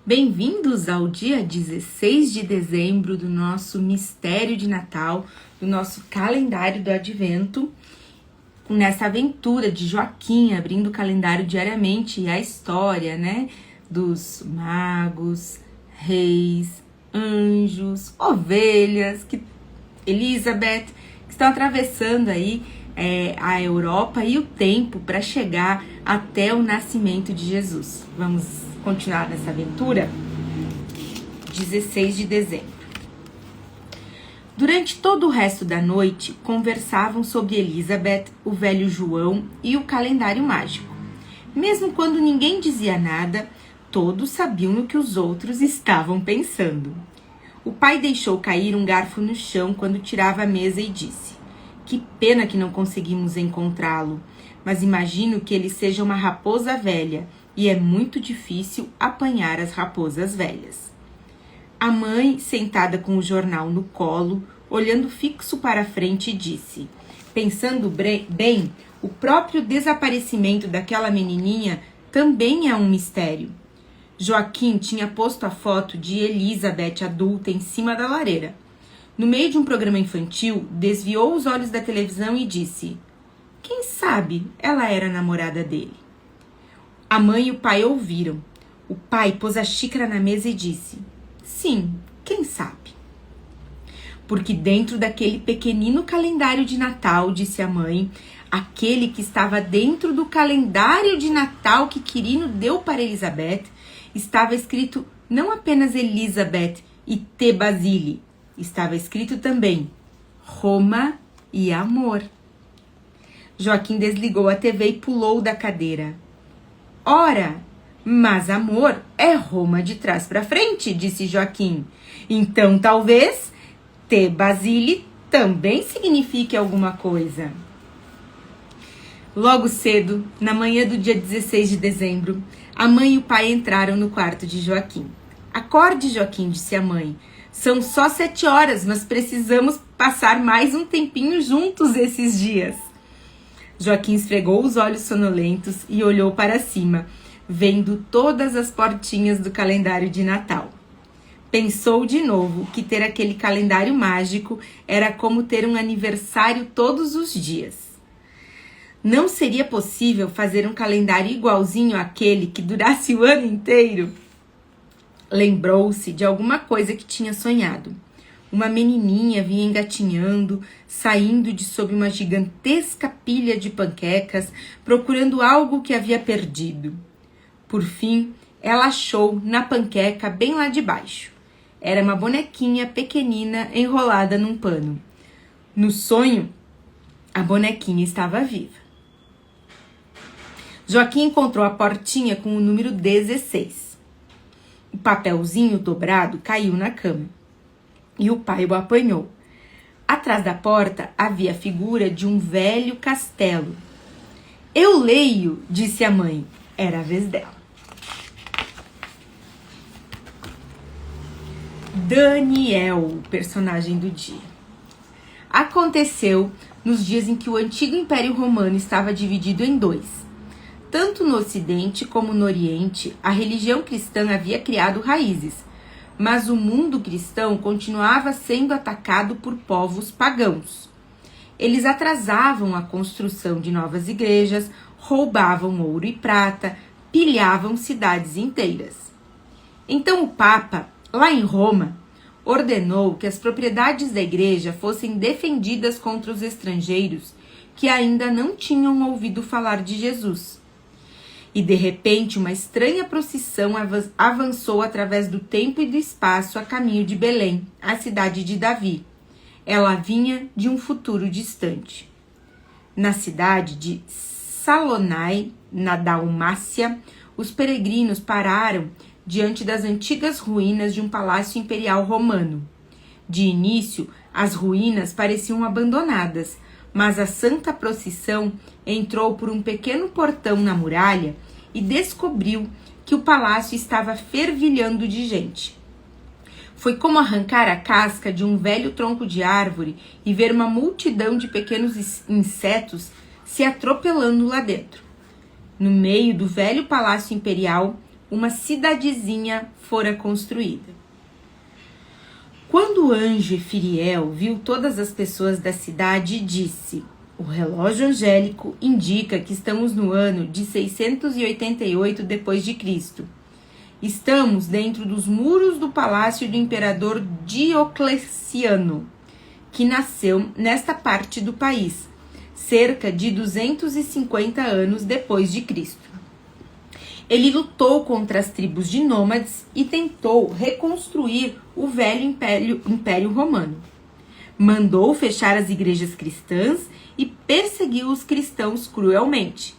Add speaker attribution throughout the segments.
Speaker 1: Bem-vindos ao dia 16 de dezembro do nosso mistério de Natal, do nosso calendário do Advento, nessa aventura de Joaquim, abrindo o calendário diariamente e a história, dos magos, reis, anjos, ovelhas, Elizabeth, que estão atravessando aí a Europa e o tempo para chegar até o nascimento de Jesus. Vamos continuar nessa aventura? 16 de dezembro. Durante todo o resto da noite, conversavam sobre Elizabeth, o velho João e o calendário mágico. Mesmo quando ninguém dizia nada, todos sabiam o que os outros estavam pensando. O pai deixou cair um garfo no chão quando tirava a mesa e disse: "Que pena que não conseguimos encontrá-lo, mas imagino que ele seja uma raposa velha e é muito difícil apanhar as raposas velhas." A mãe, sentada com o jornal no colo, olhando fixo para a frente, disse: "Pensando bem, o próprio desaparecimento daquela menininha também é um mistério." Joaquim tinha posto a foto de Elizabeth adulta em cima da lareira. No meio de um programa infantil, desviou os olhos da televisão e disse: "Quem sabe ela era a namorada dele?" A mãe e o pai ouviram. O pai pôs a xícara na mesa e disse: "Sim, quem sabe?" Porque dentro daquele pequenino calendário de Natal, disse a mãe, aquele que estava dentro do calendário de Natal que Quirino deu para Elizabeth, estava escrito não apenas Elizabeth e T. Basile, estava escrito também Roma e amor. Joaquim desligou a TV e pulou da cadeira. "Ora, mas amor é Roma de trás para frente", disse Joaquim. "Então talvez T. Basile também signifique alguma coisa." Logo cedo, na manhã do dia 16 de dezembro, a mãe e o pai entraram no quarto de Joaquim. "Acorde, Joaquim", disse a mãe. "São só 7 horas, mas precisamos passar mais um tempinho juntos esses dias." Joaquim esfregou os olhos sonolentos e olhou para cima, vendo todas as portinhas do calendário de Natal. Pensou de novo que ter aquele calendário mágico era como ter um aniversário todos os dias. Não seria possível fazer um calendário igualzinho àquele que durasse o ano inteiro? Lembrou-se de alguma coisa que tinha sonhado. Uma menininha vinha engatinhando, saindo de sob uma gigantesca pilha de panquecas, procurando algo que havia perdido. Por fim, ela achou na panqueca bem lá de baixo. Era uma bonequinha pequenina enrolada num pano. No sonho, a bonequinha estava viva. Joaquim encontrou a portinha com o número 16. O papelzinho dobrado caiu na cama e o pai o apanhou. Atrás da porta havia a figura de um velho castelo. "Eu leio", disse a mãe. Era a vez dela. Daniel, o personagem do dia. Aconteceu nos dias em que o antigo Império Romano estava dividido em dois. Tanto no Ocidente como no Oriente, a religião cristã havia criado raízes, mas o mundo cristão continuava sendo atacado por povos pagãos. Eles atrasavam a construção de novas igrejas, roubavam ouro e prata, pilhavam cidades inteiras. Então o Papa, lá em Roma, ordenou que as propriedades da igreja fossem defendidas contra os estrangeiros que ainda não tinham ouvido falar de Jesus. E de repente uma estranha procissão avançou através do tempo e do espaço a caminho de Belém, a cidade de Davi. Ela vinha de um futuro distante. Na cidade de Salonai, na Dalmácia, os peregrinos pararam diante das antigas ruínas de um palácio imperial romano. De início, as ruínas pareciam abandonadas, mas a santa procissão entrou por um pequeno portão na muralha e descobriu que o palácio estava fervilhando de gente. Foi como arrancar a casca de um velho tronco de árvore e ver uma multidão de pequenos insetos se atropelando lá dentro. No meio do velho palácio imperial, uma cidadezinha fora construída. Quando o anjo Efiriel viu todas as pessoas da cidade, disse: o relógio angélico indica que estamos no ano de 688 depois de Cristo. Estamos dentro dos muros do palácio do imperador Diocleciano, que nasceu nesta parte do país, cerca de 250 anos depois de Cristo. Ele lutou contra as tribos de nômades e tentou reconstruir o velho Império Romano. Mandou fechar as igrejas cristãs e perseguiu os cristãos cruelmente.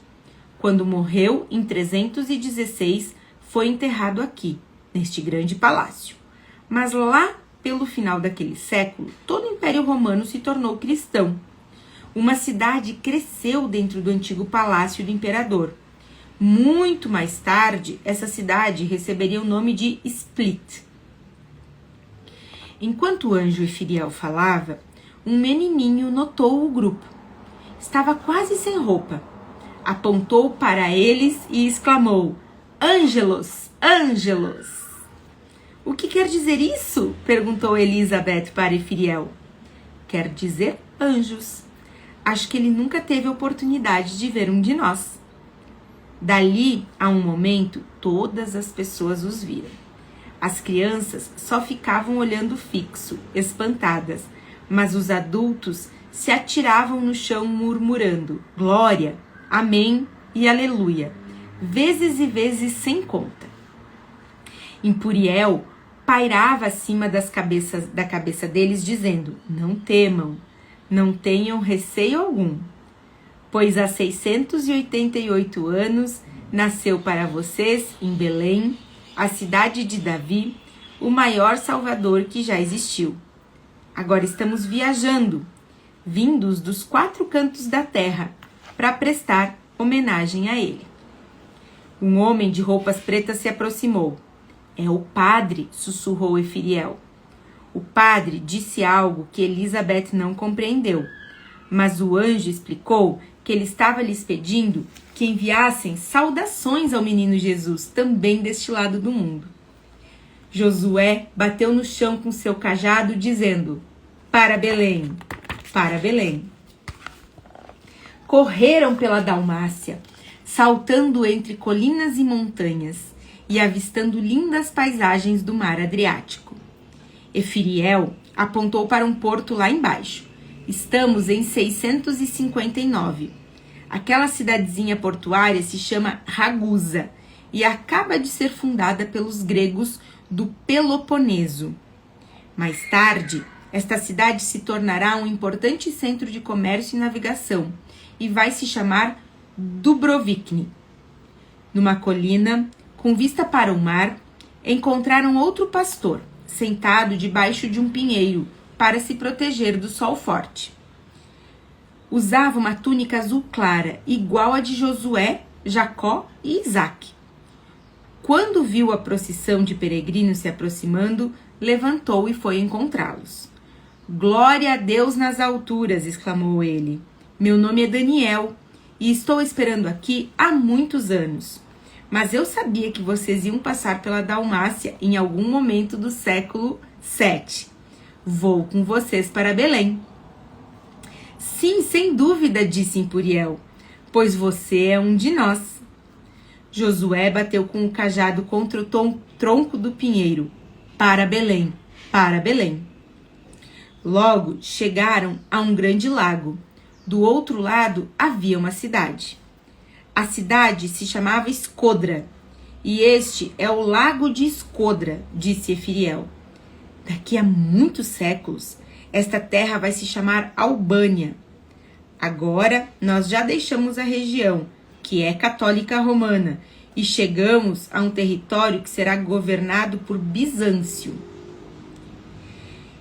Speaker 1: Quando morreu, em 316, foi enterrado aqui, neste grande palácio. Mas lá, pelo final daquele século, todo o Império Romano se tornou cristão. Uma cidade cresceu dentro do antigo palácio do imperador. Muito mais tarde, essa cidade receberia o nome de Split. Enquanto o anjo Efiriel falava, um menininho notou o grupo. Estava quase sem roupa. Apontou para eles e exclamou: Ângelos, ângelos! O que quer dizer isso? Perguntou Elizabeth para Efiriel. Quer dizer anjos. Acho que ele nunca teve oportunidade de ver um de nós. Dali a um momento, todas as pessoas os viram. As crianças só ficavam olhando fixo, espantadas, mas os adultos se atiravam no chão murmurando: glória, amém e aleluia, vezes e vezes sem conta. Impuriel pairava acima da cabeça deles, dizendo: não temam, não tenham receio algum, pois há 688 anos nasceu para vocês, em Belém, a cidade de Davi, o maior Salvador que já existiu. Agora estamos viajando, vindos dos 4 cantos da terra, para prestar homenagem a ele. Um homem de roupas pretas se aproximou. É o padre, sussurrou Efiriel. O padre disse algo que Elizabeth não compreendeu, mas o anjo explicou que ele estava lhes pedindo que enviassem saudações ao menino Jesus, também deste lado do mundo. Josué bateu no chão com seu cajado, dizendo: para Belém, para Belém. Correram pela Dalmácia, saltando entre colinas e montanhas e avistando lindas paisagens do mar Adriático. Efiriel apontou para um porto lá embaixo. Estamos em 659. Aquela cidadezinha portuária se chama Ragusa e acaba de ser fundada pelos gregos do Peloponeso. Mais tarde, esta cidade se tornará um importante centro de comércio e navegação e vai se chamar Dubrovnik. Numa colina, com vista para o mar, encontraram outro pastor, sentado debaixo de um pinheiro, para se proteger do sol forte. Usava uma túnica azul clara, igual a de Josué, Jacó e Isaac. Quando viu a procissão de peregrinos se aproximando, levantou e foi encontrá-los. Glória a Deus nas alturas, exclamou ele. Meu nome é Daniel e estou esperando aqui há muitos anos. Mas eu sabia que vocês iam passar pela Dalmácia em algum momento do século 7. Vou com vocês para Belém. Sim, sem dúvida, disse Impuriel, pois você é um de nós. Josué bateu com o cajado contra o tronco do pinheiro. Para Belém, para Belém. Logo chegaram a um grande lago. Do outro lado havia uma cidade. A cidade se chamava Escodra, e este é o lago de Escodra, disse Efiriel. Daqui a muitos séculos, esta terra vai se chamar Albânia. Agora, nós já deixamos a região, que é católica romana, e chegamos a um território que será governado por Bizâncio.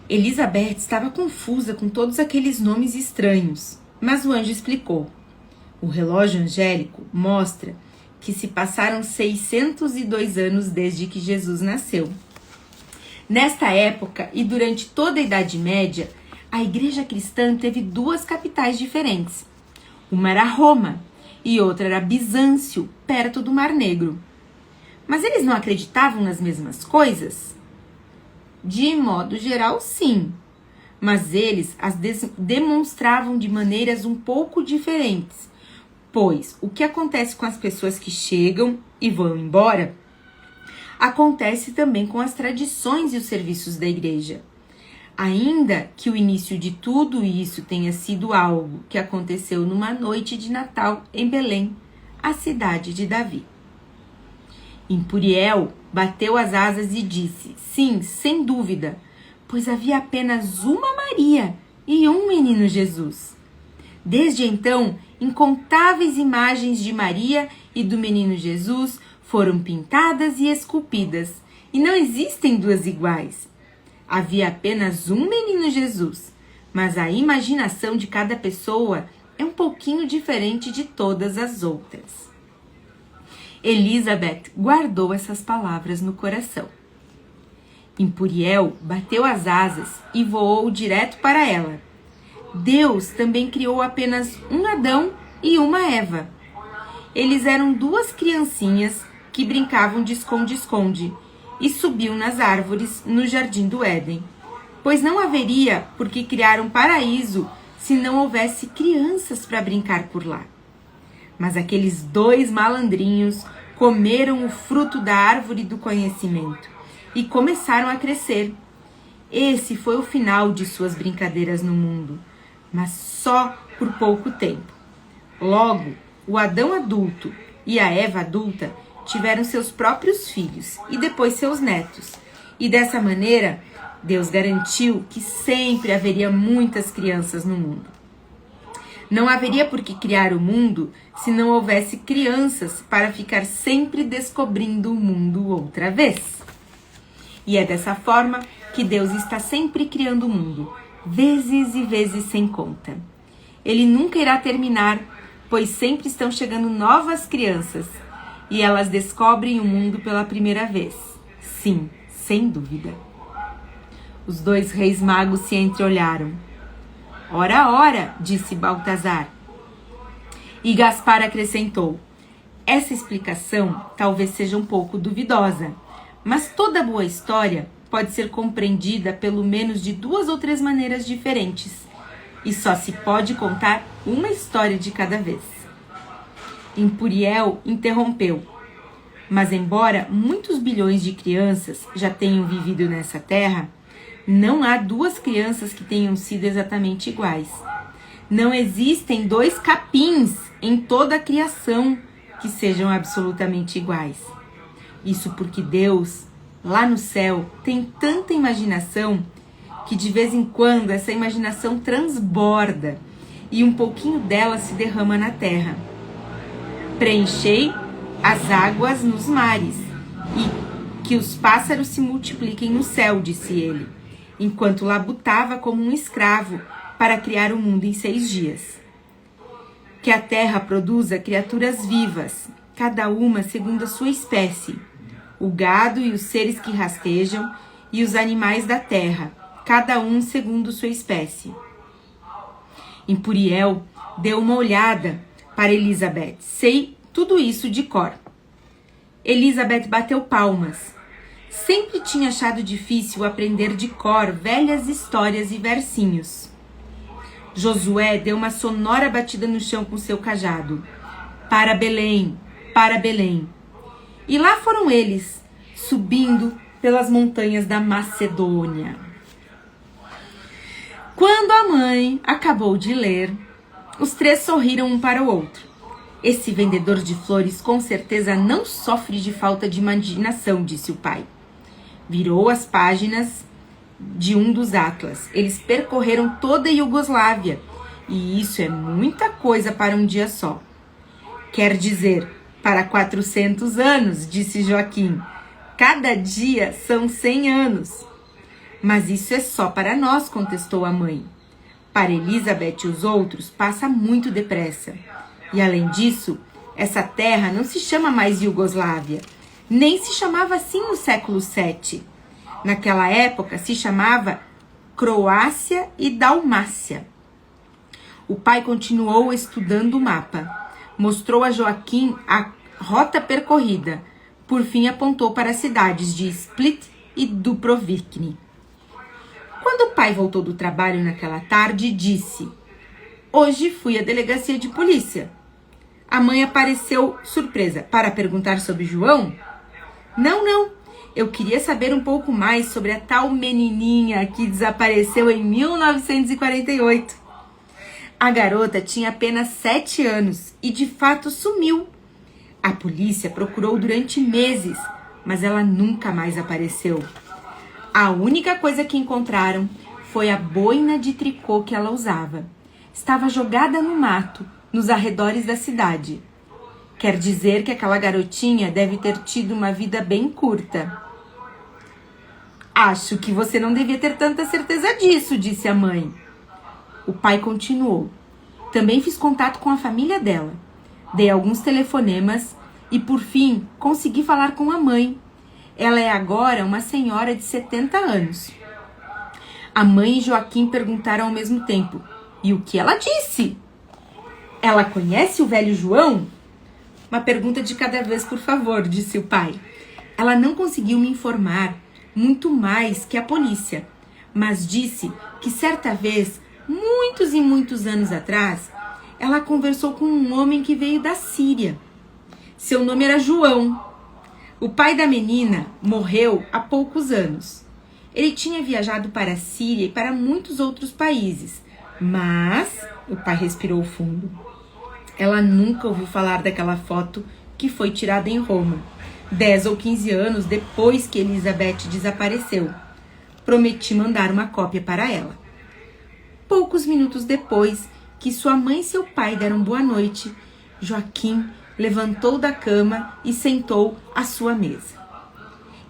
Speaker 1: Elizabeth estava confusa com todos aqueles nomes estranhos, mas o anjo explicou. O relógio angélico mostra que se passaram 602 anos desde que Jesus nasceu. Nesta época e durante toda a Idade Média, a igreja cristã teve 2 capitais diferentes. Uma era Roma e outra era Bizâncio, perto do Mar Negro. Mas eles não acreditavam nas mesmas coisas? De modo geral, sim. Mas eles as demonstravam de maneiras um pouco diferentes. Pois o que acontece com as pessoas que chegam e vão embora, acontece também com as tradições e os serviços da igreja. Ainda que o início de tudo isso tenha sido algo que aconteceu numa noite de Natal em Belém, a cidade de Davi. Impuriel bateu as asas e disse, sim, sem dúvida, pois havia apenas uma Maria e um menino Jesus. Desde então, incontáveis imagens de Maria e do menino Jesus foram pintadas e esculpidas, e não existem duas iguais. Havia apenas um menino Jesus, mas a imaginação de cada pessoa é um pouquinho diferente de todas as outras. Elizabeth guardou essas palavras no coração. Impuriel bateu as asas e voou direto para ela. Deus também criou apenas um Adão e uma Eva. Eles eram duas criancinhas que brincavam de esconde-esconde e subiam nas árvores no jardim do Éden, pois não haveria por que criar um paraíso se não houvesse crianças para brincar por lá. Mas aqueles dois malandrinhos comeram o fruto da árvore do conhecimento e começaram a crescer. Esse foi o final de suas brincadeiras no mundo, mas só por pouco tempo. Logo, o Adão adulto e a Eva adulta tiveram seus próprios filhos e depois seus netos. E dessa maneira, Deus garantiu que sempre haveria muitas crianças no mundo. Não haveria por que criar o mundo se não houvesse crianças para ficar sempre descobrindo o mundo outra vez. E é dessa forma que Deus está sempre criando o mundo, vezes e vezes sem conta. Ele nunca irá terminar, pois sempre estão chegando novas crianças e elas descobrem o mundo pela primeira vez. Sim, sem dúvida. Os dois reis magos se entreolharam. Ora, ora, disse Baltazar. E Gaspar acrescentou, essa explicação talvez seja um pouco duvidosa, mas toda boa história pode ser compreendida pelo menos de 2 ou 3 maneiras diferentes, e só se pode contar uma história de cada vez. Impuriel interrompeu, mas embora muitos bilhões de crianças já tenham vivido nessa terra, não há 2 crianças que tenham sido exatamente iguais. Não existem 2 capins em toda a criação que sejam absolutamente iguais. Isso porque Deus, lá no céu, tem tanta imaginação que de vez em quando essa imaginação transborda e um pouquinho dela se derrama na terra. Preenchei as águas nos mares e que os pássaros se multipliquem no céu, disse ele, enquanto labutava como um escravo para criar o mundo em 6 dias. Que a terra produza criaturas vivas, cada uma segundo a sua espécie, o gado e os seres que rastejam e os animais da terra, cada um segundo sua espécie. Impuriel deu uma olhada para Elizabeth. Sei tudo isso de cor. Elizabeth bateu palmas. Sempre tinha achado difícil aprender de cor velhas histórias e versinhos. Josué deu uma sonora batida no chão com seu cajado. Para Belém, para Belém. E lá foram eles, subindo pelas montanhas da Macedônia. Quando a mãe acabou de ler, os 3 sorriram um para o outro. Esse vendedor de flores com certeza não sofre de falta de imaginação, disse o pai. Virou as páginas de um dos atlas. Eles percorreram toda a Iugoslávia, e isso é muita coisa para um dia só. Quer dizer, para 400 anos, disse Joaquim. Cada dia são 100 anos. Mas isso é só para nós, contestou a mãe. Para Elizabeth e os outros, passa muito depressa. E além disso, essa terra não se chama mais Iugoslávia, nem se chamava assim no século VII. Naquela época se chamava Croácia e Dalmácia. O pai continuou estudando o mapa. Mostrou a Joaquim a rota percorrida, Por fim, apontou para as cidades de Split e Dubrovnik. Quando o pai voltou do trabalho naquela tarde, disse: "Hoje fui à delegacia de polícia." A mãe apareceu surpresa. "Para perguntar sobre João?" Não. Eu queria saber um pouco mais sobre a tal menininha que desapareceu em 1948. A garota tinha apenas 7 anos e de fato sumiu. A polícia procurou durante meses, mas ela nunca mais apareceu. A única coisa que encontraram foi a boina de tricô que ela usava. Estava jogada no mato, nos arredores da cidade. Quer dizer que aquela garotinha deve ter tido uma vida bem curta. "Acho que você não devia ter tanta certeza disso", disse a mãe. O pai continuou. "Também fiz contato com a família dela. Dei alguns telefonemas e, por fim, consegui falar com a mãe. Ela é agora uma senhora de 70 anos. A mãe e Joaquim perguntaram ao mesmo tempo: "E o que ela disse?" "Ela conhece o velho João?" "Uma pergunta de cada vez, por favor", disse o pai. "Ela não conseguiu me informar muito mais que a polícia, mas disse que certa vez, muitos e muitos anos atrás, ela conversou com um homem que veio da Síria. Seu nome era João. O pai da menina morreu há poucos anos. Ele tinha viajado para a Síria e para muitos outros países, mas..." O pai respirou fundo. "Ela nunca ouviu falar daquela foto que foi tirada em Roma, 10 ou 15 anos depois que Elizabeth desapareceu. Prometi mandar uma cópia para ela." Poucos minutos depois que sua mãe e seu pai deram boa noite, Joaquim levantou da cama e sentou à sua mesa.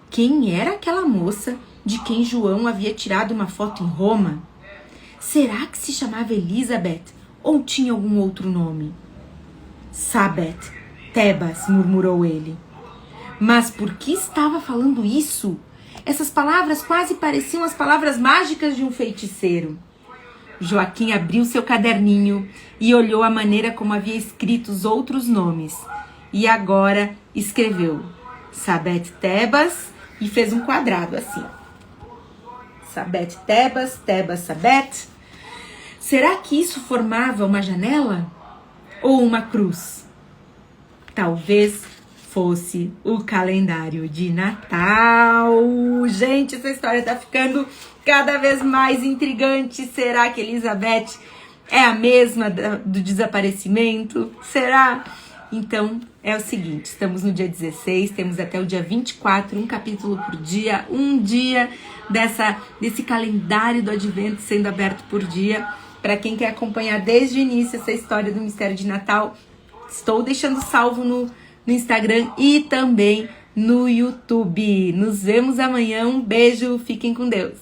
Speaker 1: Quem era aquela moça de quem João havia tirado uma foto em Roma? Será que se chamava Elizabeth ou tinha algum outro nome? "Sabeth, Tebas", murmurou ele. Mas por que estava falando isso? Essas palavras quase pareciam as palavras mágicas de um feiticeiro. Joaquim abriu seu caderninho e olhou a maneira como havia escrito os outros nomes. E agora escreveu Sabeth Tebas e fez um quadrado assim. Sabeth Tebas, Tebas Sabeth. Será que isso formava uma janela? Ou uma cruz? Talvez fosse o calendário de Natal. Gente, essa história tá ficando cada vez mais intrigante. Será que Elizabeth é a mesma do desaparecimento? Será? Então, é o seguinte, estamos no dia 16, temos até o dia 24, um capítulo por dia, um dia desse calendário do Advento sendo aberto por dia. Para quem quer acompanhar desde o início essa história do mistério de Natal, estou deixando salvo no Instagram e também no YouTube. Nos vemos amanhã. Um beijo, fiquem com Deus.